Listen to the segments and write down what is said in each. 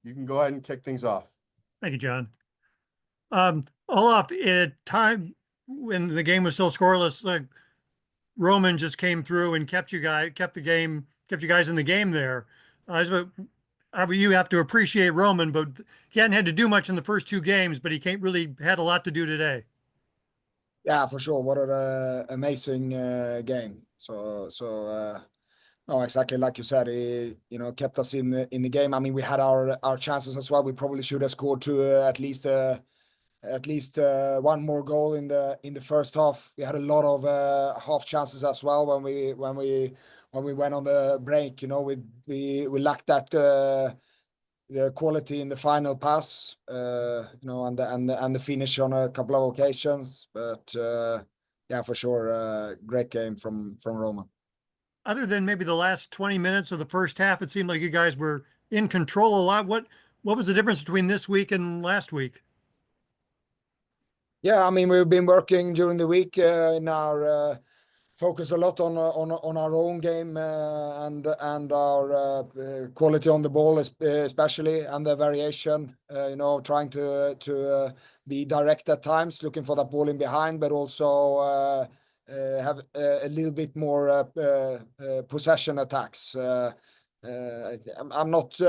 You can go ahead and kick things off. Thank you, John. Olaf, at time when the game was still scoreless, like Roman just came through and kept you guys in the game there. You have to appreciate Roman, but he hadn't had to do much in the first two games, but he can't really had a lot to do today. Yeah, for sure. What an amazing game. No, exactly like you said, he kept us in the game. I mean, we had our chances as well. We probably should have scored at least one more goal in the first half. We had a lot of half chances as well when we went on the break. We lacked that the quality in the final pass, and the finish on a couple of occasions. But yeah, for sure, great game from Roman. Other than maybe the last 20 minutes of the first half, it seemed like you guys were in control a lot. What was the difference between this week and last week? Yeah, I mean, we've been working during the week in our focus a lot on our own game and our quality on the ball, especially, and the variation. Trying to be direct at times, looking for that ball in behind, but also have a little bit more possession attacks. I'm not.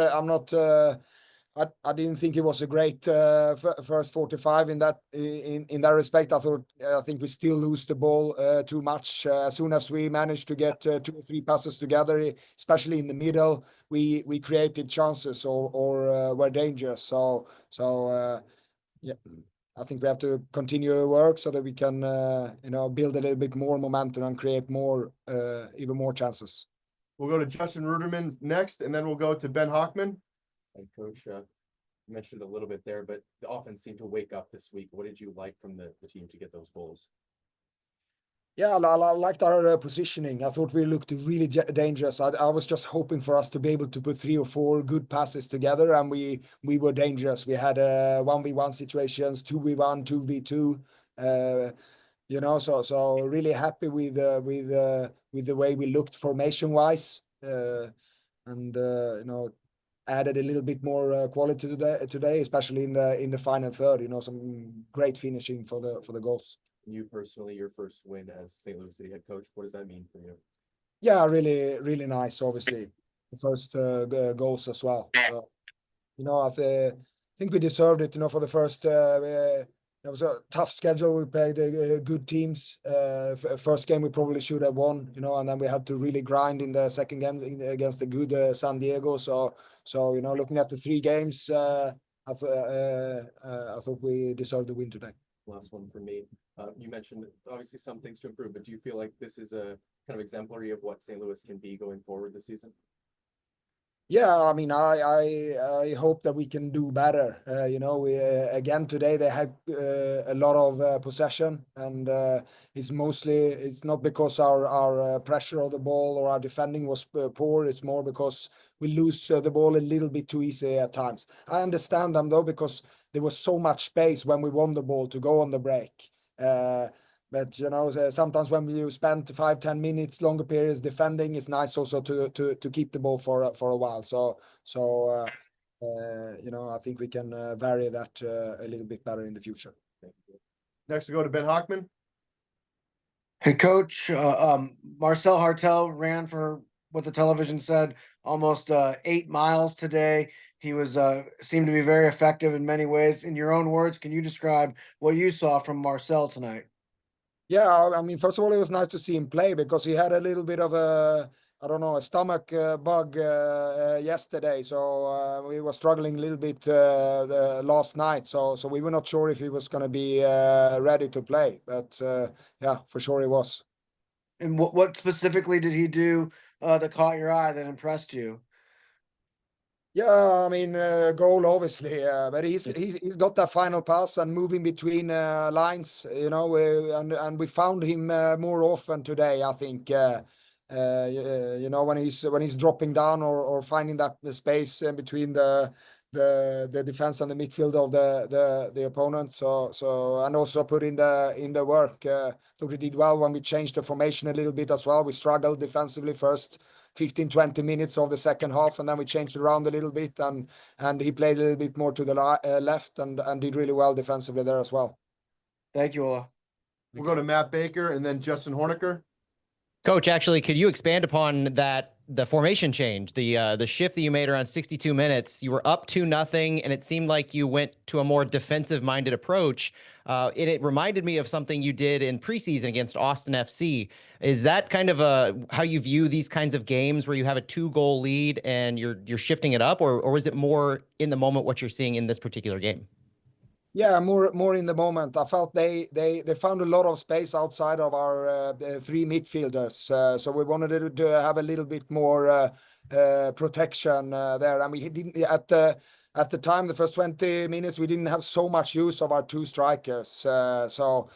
I didn't think it was a great first 45 in that respect. I think we still lose the ball too much. As soon as we managed to get 2 or 3 passes together, especially in the middle, we created chances or were dangerous. Yeah, I think we have to continue to work so that we can build a little bit more momentum and create more even more chances. We'll go to Justin Ruderman next, and then we'll go to Ben Hockman. And Coach, you mentioned a little bit there, but the offense seemed to wake up this week. What did you like from the team to get those goals? Yeah, I liked our positioning. I thought we looked really dangerous. I was just hoping for us to be able to put 3 or 4 good passes together, and we were dangerous. We had 1v1 situations, 2v1, 2v2. So really happy with the way we looked formation wise, and added a little bit more quality today, especially in the final third. Some great finishing for the goals. You personally, your first win as St. Louis City head coach, what does that mean for you? Yeah, really, really nice. Obviously, the first goals as well. So, I think we deserved it. For the first, it was a tough schedule. We played good teams. First game we probably should have won. And then we had to really grind in the second game against the good San Diego. So looking at the 3 games, I thought we deserved the win today. Last one for me. You mentioned obviously some things to improve, but do you feel like this is a kind of exemplary of what St. Louis can be going forward this season? Yeah, I mean, I hope that we can do better. We again today they had a lot of possession, and it's not because our pressure of the ball or our defending was poor. It's more because we lose the ball a little bit too easy at times. I understand them though, because there was so much space when we won the ball to go on the break. But sometimes when you spend 5-10 minutes longer periods defending, it's nice also to keep the ball for a while. I think we can vary that a little bit better in the future. Next, we go to Ben Hockman. Hey, Coach. Marcel Hartel ran for what the television said almost 8 miles today. He was seemed to be very effective in many ways. In your own words, can you describe what you saw from Marcel tonight? Yeah, I mean, first of all, it was nice to see him play because he had a little bit of a stomach bug yesterday. So we were struggling a little bit last night. So we were not sure if he was going to be ready to play. But yeah, for sure he was. And what specifically did he do that caught your eye, that impressed you? Yeah, I mean, goal obviously, but he's got that final pass and moving between lines, and we found him more often today. I think, when he's dropping down or finding that space in between the defense and the midfield of the opponent. So and also put in the work. Thought we did well when we changed the formation a little bit as well. We struggled defensively first 15, 20 minutes of the second half, and then we changed around a little bit, and he played a little bit more to the left and did really well defensively there as well. Thank you, Ola. We'll go to Matt Baker and then Justin Horniker. Coach, actually, could you expand upon that, the formation change, the shift that you made around 62 minutes? You were up 2-0, and it seemed like you went to a more defensive-minded approach. And it reminded me of something you did in preseason against Austin FC. Is that kind of how you view these kinds of games where you have a 2-goal lead and you're shifting it up, or is it more in the moment what you're seeing in this particular game? Yeah, more in the moment. I felt they found a lot of space outside of our the three midfielders. So we wanted to have a little bit more protection there. And we didn't at the time, the first 20 minutes, we didn't have so much use of our two strikers. So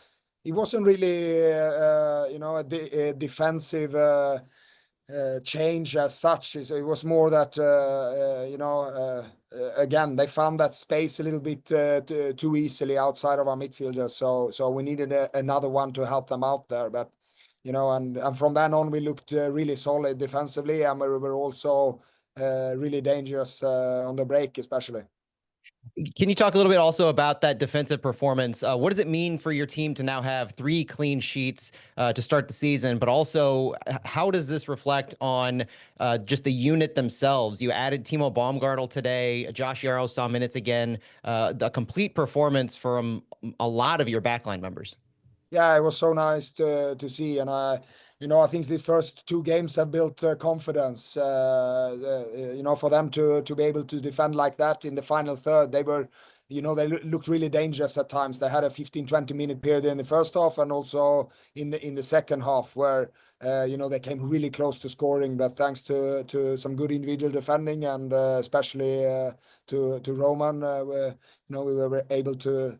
it wasn't really a defensive change as such. It was more that again, they found that space a little bit too easily outside of our midfielders. So we needed another one to help them out there. But and from then on, we looked really solid defensively, and we were also really dangerous on the break, especially. Can you talk a little bit also about that defensive performance? What does it mean for your team to now have 3 clean sheets to start the season? But also, how does this reflect on just the unit themselves? You added Timo Baumgartel today. Josh Yarrow saw minutes again. The complete performance from a lot of your backline members. Yeah, it was so nice to see, and I think these first 2 games have built confidence. For them to be able to defend like that in the final third, they were, they looked really dangerous at times. They had a 15-20 minute period in the first half, and also in the second half where they came really close to scoring, but thanks to some good individual defending and especially to Roman, we were able to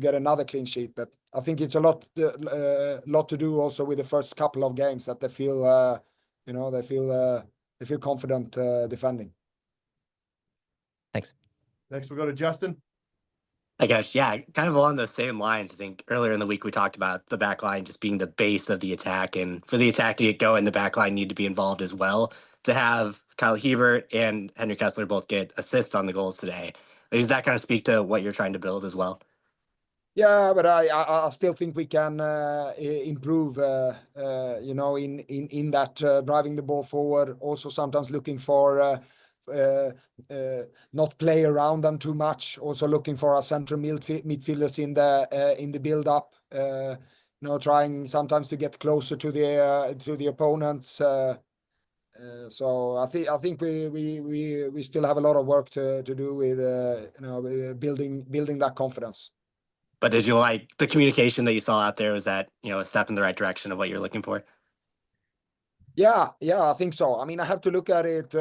get another clean sheet. But I think it's a lot to do also with the first couple of games that they feel, they feel confident defending. Thanks. Next, we'll go to Justin. I guess, yeah, kind of along those same lines. I think earlier in the week we talked about the back line just being the base of the attack, and for the attack to get going, the back line need to be involved as well. To have Kyle Hebert and Henry Kessler both get assists on the goals today, does that kind of speak to what you're trying to build as well? Yeah, but I still think we can improve, in that driving the ball forward. Also, sometimes looking for not play around them too much. Also, looking for our central midfielders in the build up. Trying sometimes to get closer to the opponents. So I think we still have a lot of work to do with building that confidence. But did you like the communication that you saw out there? Was that, a step in the right direction of what you're looking for? Yeah, I think so. I mean, I have to look at it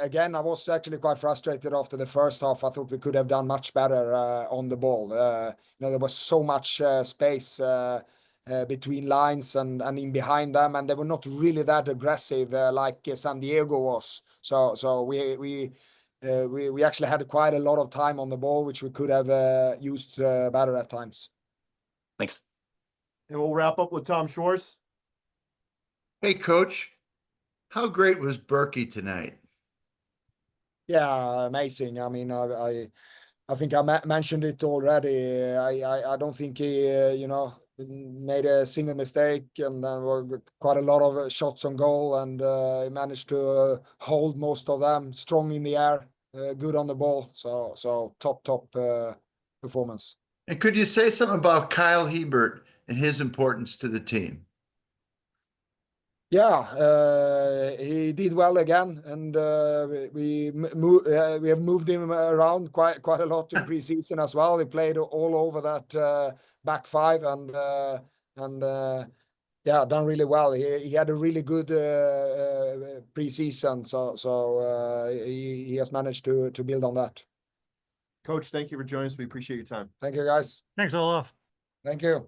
again. I was actually quite frustrated after the first half. I thought we could have done much better on the ball. There was so much space between lines and in behind them, and they were not really that aggressive like San Diego was. So we actually had quite a lot of time on the ball, which we could have used better at times. Thanks. And we'll wrap up with Tom Schwartz. Hey, Coach, how great was Berkey tonight? Yeah, amazing. I mean, I think I mentioned it already. I don't think he, made a single mistake, and then were quite a lot of shots on goal, and he managed to hold most of them, strong in the air, good on the ball. So top performance. And could you say something about Kyle Hebert and his importance to the team? Yeah, he did well again, and we have moved him around quite a lot in preseason as well. He played all over that back 5, and done really well. He had a really good preseason, so he has managed to build on that. Coach, thank you for joining us. We appreciate your time. Thank you, guys. Thanks, Olaf. Thank you.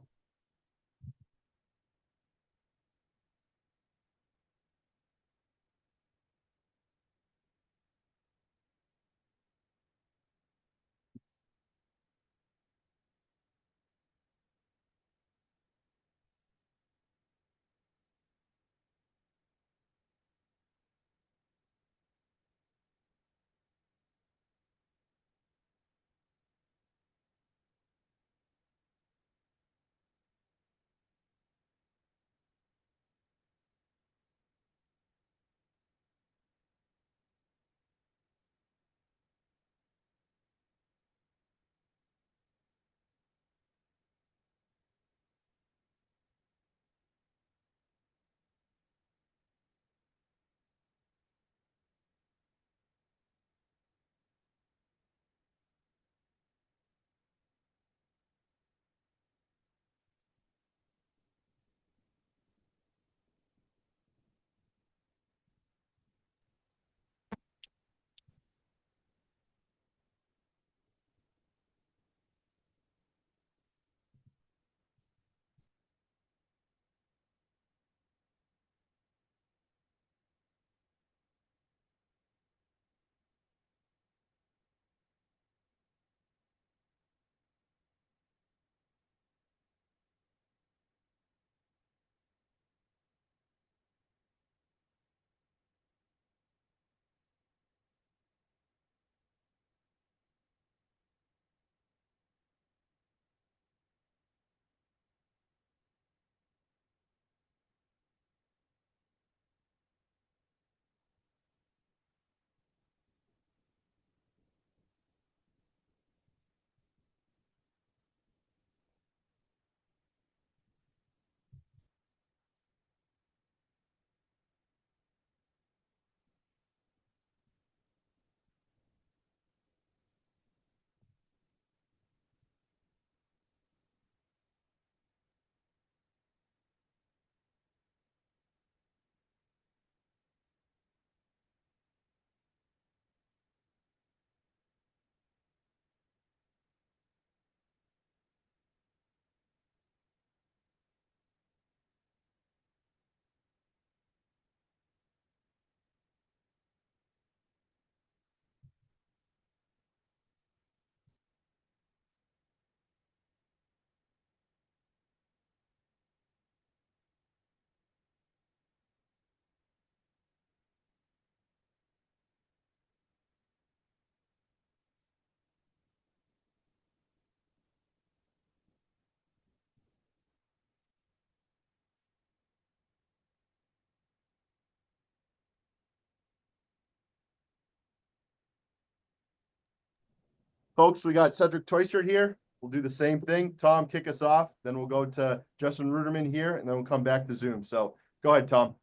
Folks, we got Cedric Teuchert here. We'll do the same thing. Tom, kick us off. Then we'll go to Justin Ruderman here, and then we'll come back to Zoom. So go ahead, Tom.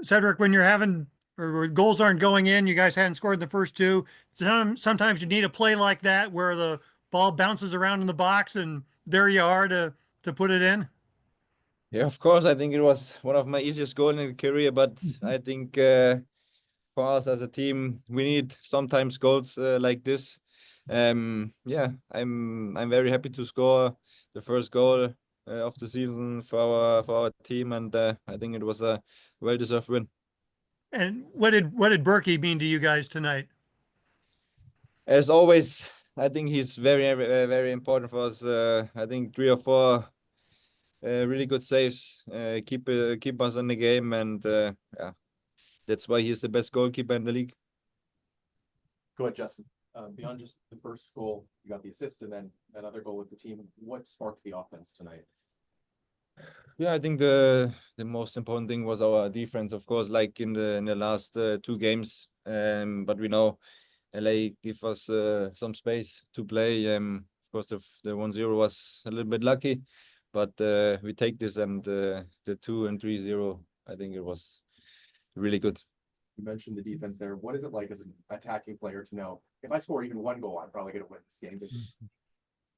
Cedric, when you're having or goals aren't going in, you guys hadn't scored in the first two. Sometimes you need a play like that where the ball bounces around in the box and there you are to put it in. Yeah, of course. I think it was one of my easiest goals in the career, but I think for us as a team, we need sometimes goals like this. Yeah, I'm very happy to score the first goal of the season for our team, and I think it was a well-deserved win. And what did Berkey mean to you guys tonight? As always, I think he's very very important for us. I think 3 or 4 really good saves keep us in the game, and yeah, that's why he's the best goalkeeper in the league. Go ahead, Justin. Beyond just the first goal, you got the assist and then another goal with the team. What sparked the offense tonight? Yeah, I think the most important thing was our defense, of course, like in the last 2 games. But we know LA give us some space to play. Of course, the 1-0 was a little bit lucky, but we take this, and the 2 and 3-0, I think it was really good. You mentioned the defense there. What is it like as an attacking player to know if I score even 1 goal, I'm probably going to win this game?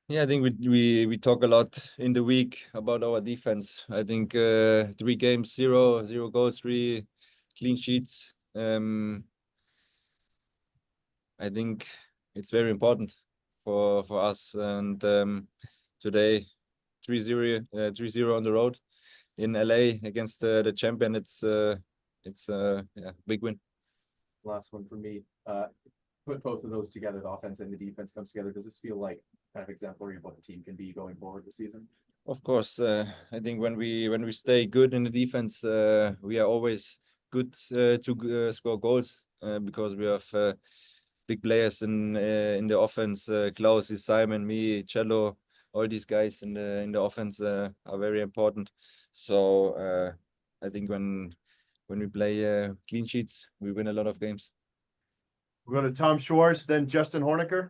Yeah, I think we talk a lot in the week about our defense. I think 3 games, 0 goals, 3 clean sheets. I think it's very important for us. And today, 3-0 on the road in LA against the champion. It's yeah, big win. Last one for me. Put both of those together, the offense and the defense comes together. Does this feel like kind of exemplary of what the team can be going forward this season? Of course, I think when we stay good in the defense, we are always good to score goals because we have big players in the offense. Klaus, Simon, me, Cello, all these guys in the offense are very important. So I think when we play clean sheets, we win a lot of games. We'll go to Tom Schwartz, then Justin Horniker.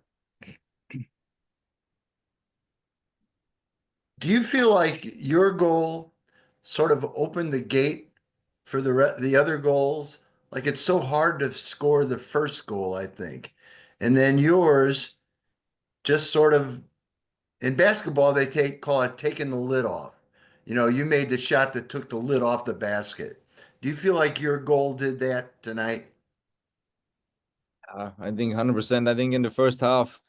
Do you feel like your goal sort of opened the gate for the other goals? Like it's so hard to score the first goal, I think. And then yours just sort of, in basketball, they call it taking the lid off. You know, you made the shot that took the lid off the basket. Do you feel like your goal did that tonight? I think 100%. I think in the first half,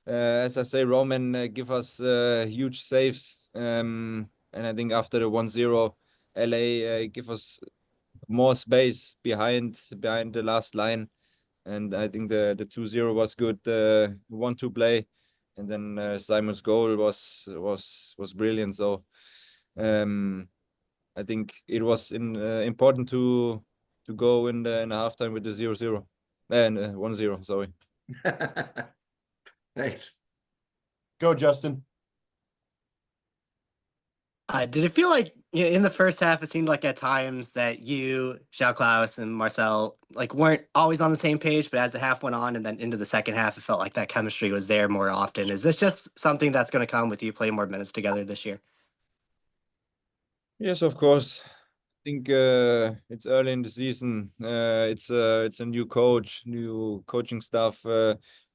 as I say, Roman give us huge saves. And I think after the 1-0, LA give us more space behind the last line. And I think the 2-0 was good 1-2 play. And then Simon's goal was brilliant. So I think it was important to go in the halftime with the 0-0 and 1-0. Sorry. Thanks. Go, Justin. Did it feel like in the first half, it seemed like at times that you, Klaus, and Marcel weren't always on the same page, but as the half went on and then into the second half, it felt like that chemistry was there more often. Is this just something that's going to come with you playing more minutes together this year? Yes, of course. I think it's early in the season. It's a new coach, new coaching staff,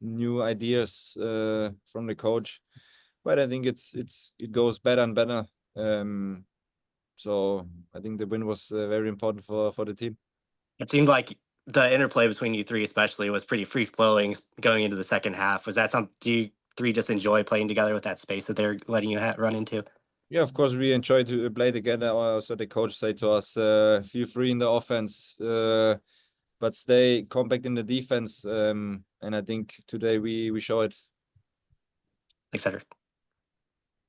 new ideas from the coach. But I think it goes better and better. So I think the win was very important for the team. It seemed like the interplay between you three, especially, was pretty free flowing going into the second half. Was that something? Do you three just enjoy playing together with that space that they're letting you run into? Yeah, of course, we enjoy to play together. Also, the coach said to us, feel free in the offense, but stay compact in the defense. And I think today we show it. Thanks, Cedric.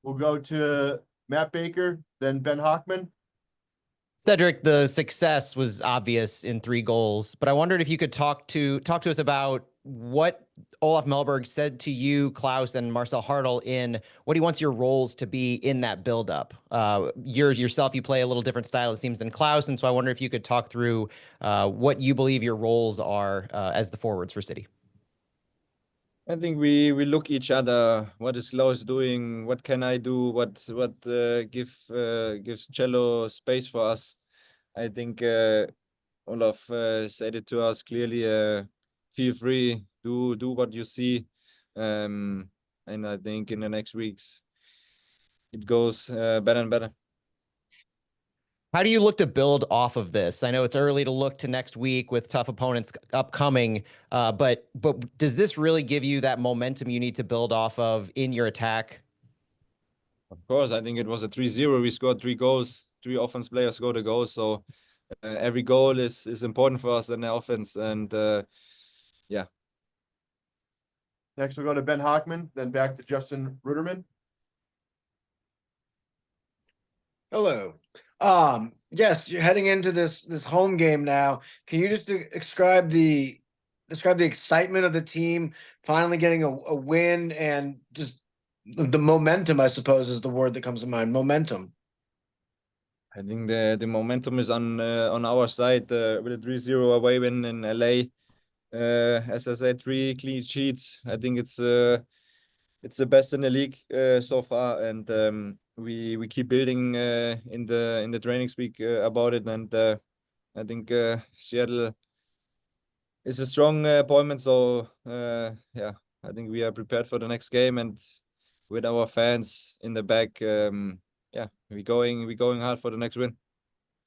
We'll go to Matt Baker, then Ben Hockman. Cedric, the success was obvious in 3 goals, but I wondered if you could talk to us about what Olof Mellberg said to you, Klaus, and Marcel Hartl in what he wants your roles to be in that buildup. Yourself, you play a little different style, it seems, than Klaus, and so I wonder if you could talk through what you believe your roles are as the forwards for City. I think we look each other. What is Klaus doing? What can I do? What gives Cello space for us? I think Olof said it to us clearly. Feel free, do what you see, and I think in the next weeks it goes better and better. How do you look to build off of this? I know it's early to look to next week with tough opponents upcoming, but does this really give you that momentum you need to build off of in your attack? Of course, I think it was a 3-0. We scored 3 goals. 3 offense players scored a goal, so every goal is important for us in the offense. And yeah. Next, we'll go to Ben Hockman, then back to Justin Ruderman. Hello. Yes, you're heading into this home game now. Can you just describe the excitement of the team finally getting a win, and just the momentum, I suppose, is the word that comes to mind. Momentum. I think the momentum is on our side with a 3-0 away win in LA. As I said, 3 clean sheets. I think it's the best in the league so far, and we keep building in the trainings week about it, and I think Seattle is a strong appointment. So yeah, I think we are prepared for the next game, and with our fans in the back, yeah, we going hard for the next win.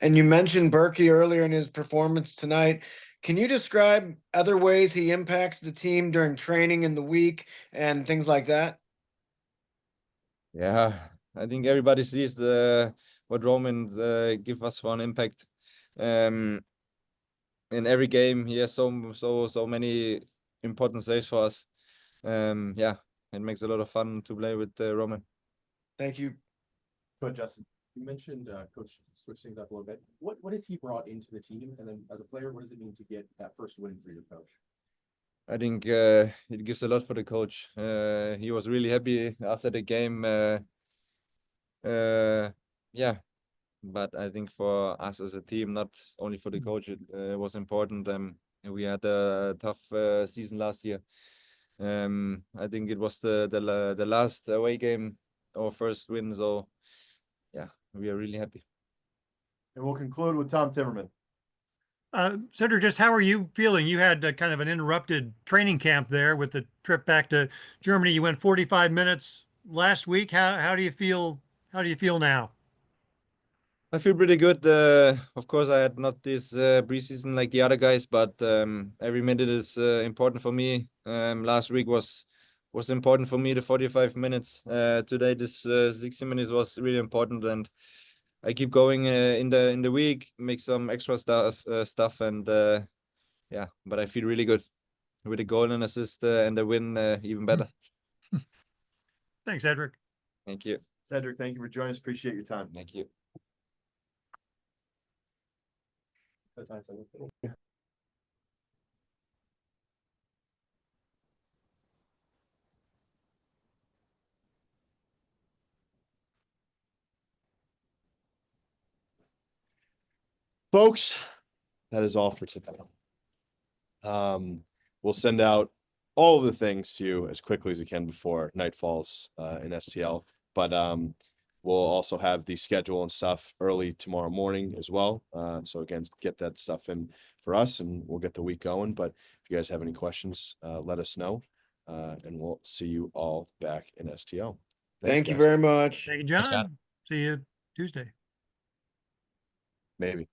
And you mentioned Berkey earlier in his performance tonight. Can you describe other ways he impacts the team during training in the week and things like that? Yeah, I think everybody sees what Roman give us for an impact. In every game, he has so many important saves for us. Yeah, it makes a lot of fun to play with Roman. Thank you. Go ahead, Justin. You mentioned coach switch things up a little bit. What has he brought into the team? And then as a player, what does it mean to get that first win for your coach? I think it gives a lot for the coach. He was really happy after the game. Yeah, but I think for us as a team, not only for the coach, it was important. We had a tough season last year. I think it was the last away game, our first win. So yeah, we are really happy. And we'll conclude with Tom Timmerman. Cedric, just how are you feeling? You had kind of an interrupted training camp there with the trip back to Germany. You went 45 minutes last week. How do you feel? How do you feel now? I feel pretty good. Of course, I had not this preseason like the other guys, but every minute is important for me. Last week was important for me. The 45 minutes. Today, this 60 minutes was really important, and I keep going in the week, make some extra stuff, and yeah. But I feel really good with the goal and assist and the win, even better. Thanks, Cedric. Thank you. Cedric, thank you for joining us. Appreciate your time. Thank you. Folks, that is all for today. We'll send out all of the things to you as quickly as we can before night falls in STL. But we'll also have the schedule and stuff early tomorrow morning as well. So again, get that stuff in for us and we'll get the week going. But if you guys have any questions, let us know. And we'll see you all back in STL. Thanks, Thank you guys. very much. Thank you, John. See you Tuesday. Maybe.